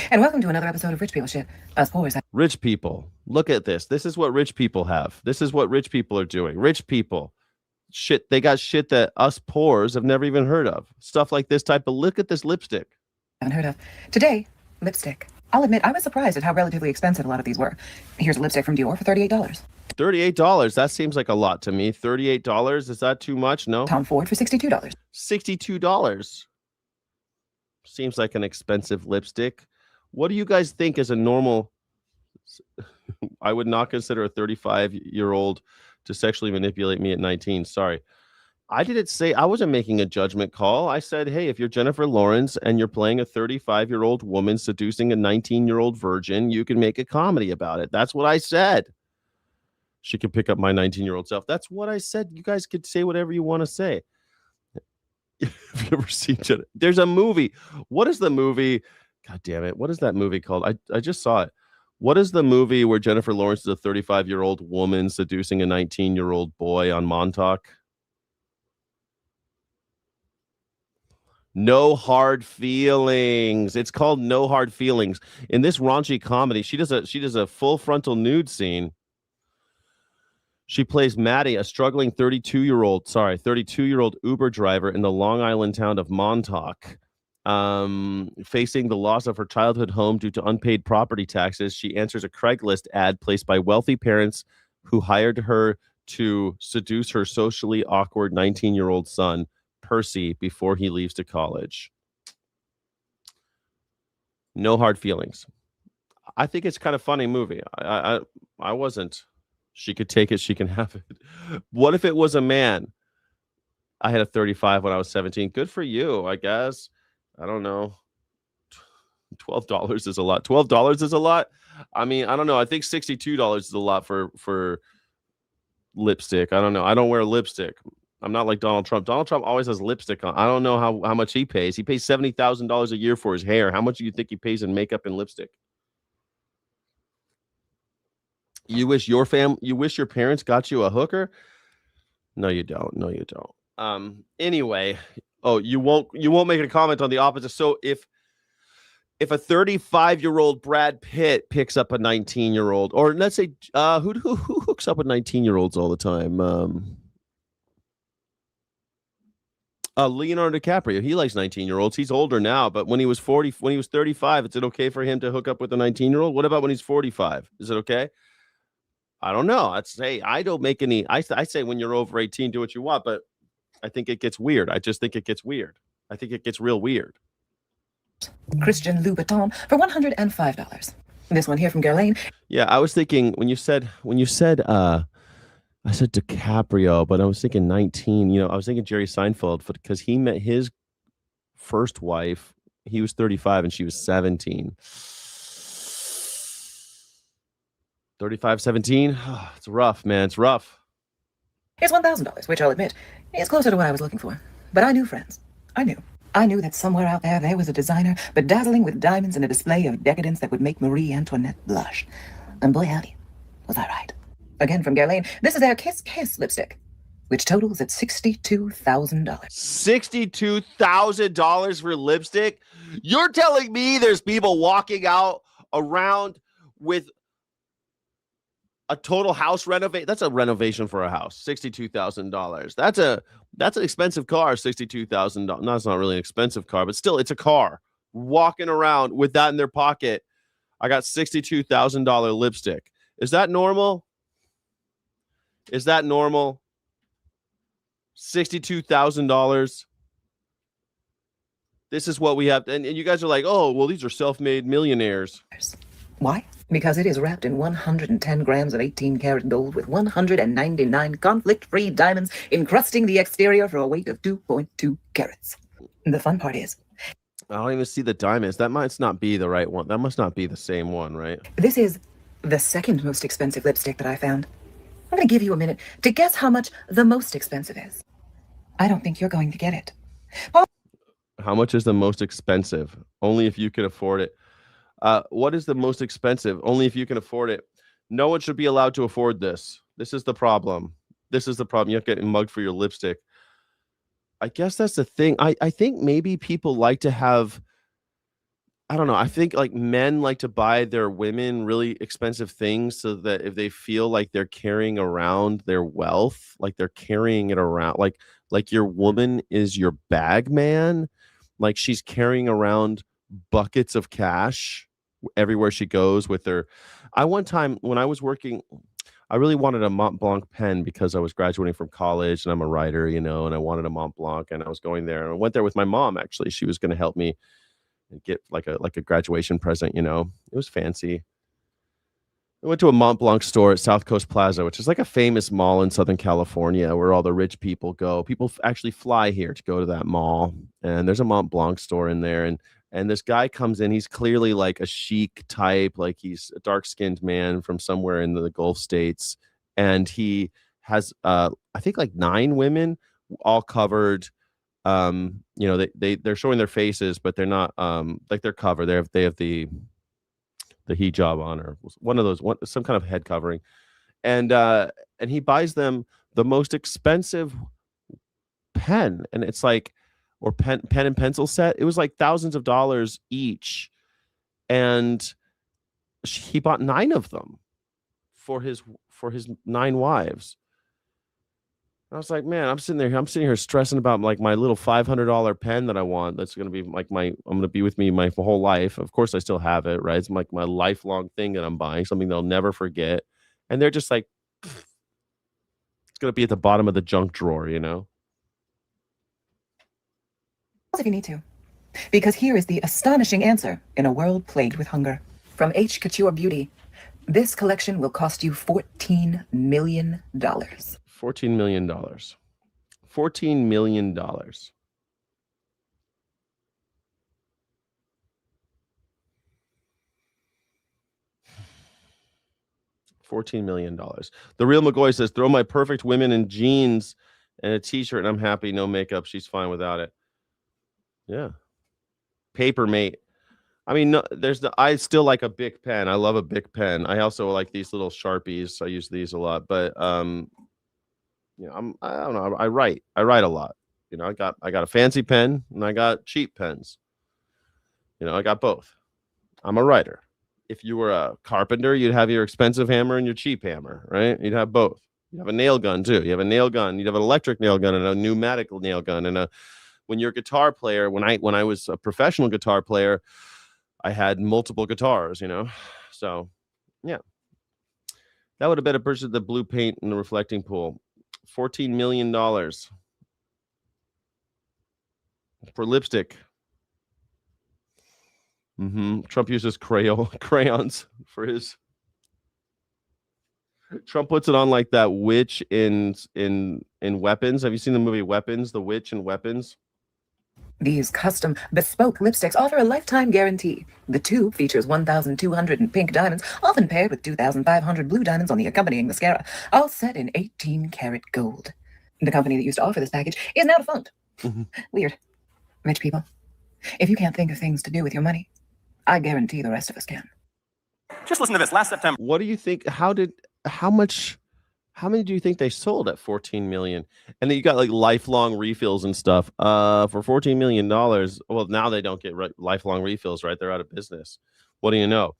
And welcome to another episode of Rich People Shit. Us poors. Rich people, look at this. This is what rich people have. This is what rich people are doing. Rich people, shit, they got shit that us poors have never even heard of. Stuff like this type of, look at this lipstick. Haven't heard of. Today, lipstick. I'll admit, I was surprised at how relatively expensive a lot of these were. Here's a lipstick from Dior for $38. $38. That seems like a lot to me. $38. Is that too much? No. Tom Ford for $62. $62. Seems like an expensive lipstick. What do you guys think is a normal? I would not consider a 35-year-old to sexually manipulate me at 19. Sorry. I didn't say, I wasn't making a judgment call. I said, hey, if you're Jennifer Lawrence and you're playing a 35-year-old woman seducing a 19-year-old virgin, you can make a comedy about it. That's what I said. She could pick up my 19-year-old self. That's what I said. You guys could say whatever you want to say. Have you ever seen it? There's a movie. What is the movie? God damn it. What is that movie called? I just saw it. What is the movie where Jennifer Lawrence is a 35-year-old woman seducing a 19-year-old boy on Montauk? No Hard Feelings. It's called No Hard Feelings. In this raunchy comedy, she does a full frontal nude scene. She plays Maddie, a struggling 32-year-old Uber driver in the Long Island town of Montauk. Facing the loss of her childhood home due to unpaid property taxes, she answers a Craigslist ad placed by wealthy parents who hired her to seduce her socially awkward 19-year-old son, Percy, before he leaves to college. No Hard Feelings. I think it's kind of funny movie. I wasn't. She could take it. She can have it. What if it was a man? I had a 35 when I was 17. Good for you, I guess. I don't know. $12 is a lot. $12 is a lot. I mean, I don't know. I think $62 is a lot for lipstick. I don't know. I don't wear lipstick. I'm not like Donald Trump. Donald Trump always has lipstick on. I don't know how much he pays. He pays $70,000 a year for his hair. How much do you think he pays in makeup and lipstick? You wish your parents got you a hooker? No, you don't. No, you don't. Anyway, you won't make a comment on the opposite. So if a 35-year-old Brad Pitt picks up a 19-year-old, or let's say who hooks up with 19-year-olds all the time? Leonardo DiCaprio. He likes 19-year-olds. He's older now, but when he was 35, is it okay for him to hook up with a 19-year-old? What about when he's 45? Is it okay? I don't know. I'd say I don't make any. I say when you're over 18, do what you want, but I think it gets weird. I just think it gets weird. I think it gets real weird. Christian Louboutin for $105. This one here from Guerlain. Yeah, I was thinking when you said I said DiCaprio, but I was thinking 19. I was thinking Jerry Seinfeld because he met his first wife. He was 35 and she was 17. 35, 17. Oh, it's rough, man. It's rough. Here's $1,000, which I'll admit is closer to what I was looking for. But I knew, friends. I knew that somewhere out there was a designer bedazzling with diamonds and a display of decadence that would make Marie Antoinette blush. And boy, howdy, was I right. Again from Guerlain, this is their Kiss Kiss lipstick, which totals at $62,000. $62,000 for lipstick? You're telling me there's people walking out around with a total house renovation? That's a renovation for a house. $62,000. That's an expensive car. $62,000. No, it's not really an expensive car, but still, it's a car. Walking around with that in their pocket. I got $62,000 lipstick. Is that normal? Is that normal? $62,000. This is what we have. And you guys are like, oh, well, these are self-made millionaires. Why? Because it is wrapped in 110 grams of 18-karat gold with 199 conflict-free diamonds encrusting the exterior for a weight of 2.2 carats. The fun part is, I don't even see the diamonds. That must not be the right one. That must not be the same one, right? This is the second most expensive lipstick that I found. I'm going to give you a minute to guess how much the most expensive is. I don't think you're going to get it. How much is the most expensive? Only if you can afford it. What is the most expensive? Only if you can afford it. No one should be allowed to afford this. This is the problem. You're getting mugged for your lipstick. I guess that's the thing. I think maybe people like to have I don't know. I think like men like to buy their women really expensive things so that if they feel like they're carrying around their wealth, like they're carrying it around, like your woman is your bag man, like she's carrying around buckets of cash everywhere she goes with her. I one time when I was working, I really wanted a Mont Blanc pen because I was graduating from college and I'm a writer, and I wanted a Mont Blanc and I was going there and I went there with my mom actually. She was going to help me and get like a graduation present. It was fancy. I went to a Mont Blanc store at South Coast Plaza, which is like a famous mall in Southern California where all the rich people go. People actually fly here to go to that mall, and there's a Mont Blanc store in there. And this guy comes in. He's clearly like a chic type, like he's a dark skinned man from somewhere in the Gulf states, and he has I think like 9 women, all covered. They're showing their faces, but they're not like they're covered. They have the hijab on, or one of those, some kind of head covering, and he buys them the most expensive pen, and it's like, or pen and pencil set. It was like thousands of dollars each, and he bought 9 of them for his 9 wives. I was like, man, I'm sitting here stressing about like my little $500 pen that I want. That's going to be like I'm going to be with me my whole life. Of course, I still have it, right? It's like my lifelong thing that I'm buying, something they'll never forget. And they're just like, it's going to be at the bottom of the junk drawer, If you need to. Because here is the astonishing answer in a world plagued with hunger. From H. Couture Beauty, this collection will cost you $14 million. $14 million. $14 million. $14 million. The Real McGoy says, throw my perfect women in jeans and a t-shirt and I'm happy. No makeup. She's fine without it. Yeah. Paper mate. I mean, no, I still like a Bic pen. I love a Bic pen. I also like these little Sharpies. I use these a lot, but I don't know. I write a lot. I got a fancy pen and I got cheap pens. I got both. I'm a writer. If you were a carpenter, you'd have your expensive hammer and your cheap hammer, right? You'd have both. You have a nail gun too. You have a nail gun. You'd have an electric nail gun and a pneumatic nail gun. And when you're a guitar player, when I was a professional guitar player, I had multiple guitars, So, yeah. That would have been a purchase of the blue paint in the reflecting pool. $14 million for lipstick. Trump uses crayons for his. Trump puts it on like that witch in Weapons. Have you seen the movie Weapons? The witch in Weapons. These custom, bespoke lipsticks offer a lifetime guarantee. The tube features 1,200 in pink diamonds, often paired with 2,500 blue diamonds on the accompanying mascara, all set in 18-karat gold. The company that used to offer this package is now defunct. Weird. Rich people, if you can't think of things to do with your money, I guarantee the rest of us can. Just listen to this. Last September. What do you think? How many do you think they sold at 14 million? And then you got like lifelong refills and stuff. For $14 million. Well, now they don't get lifelong refills, right? They're out of business. What do you know?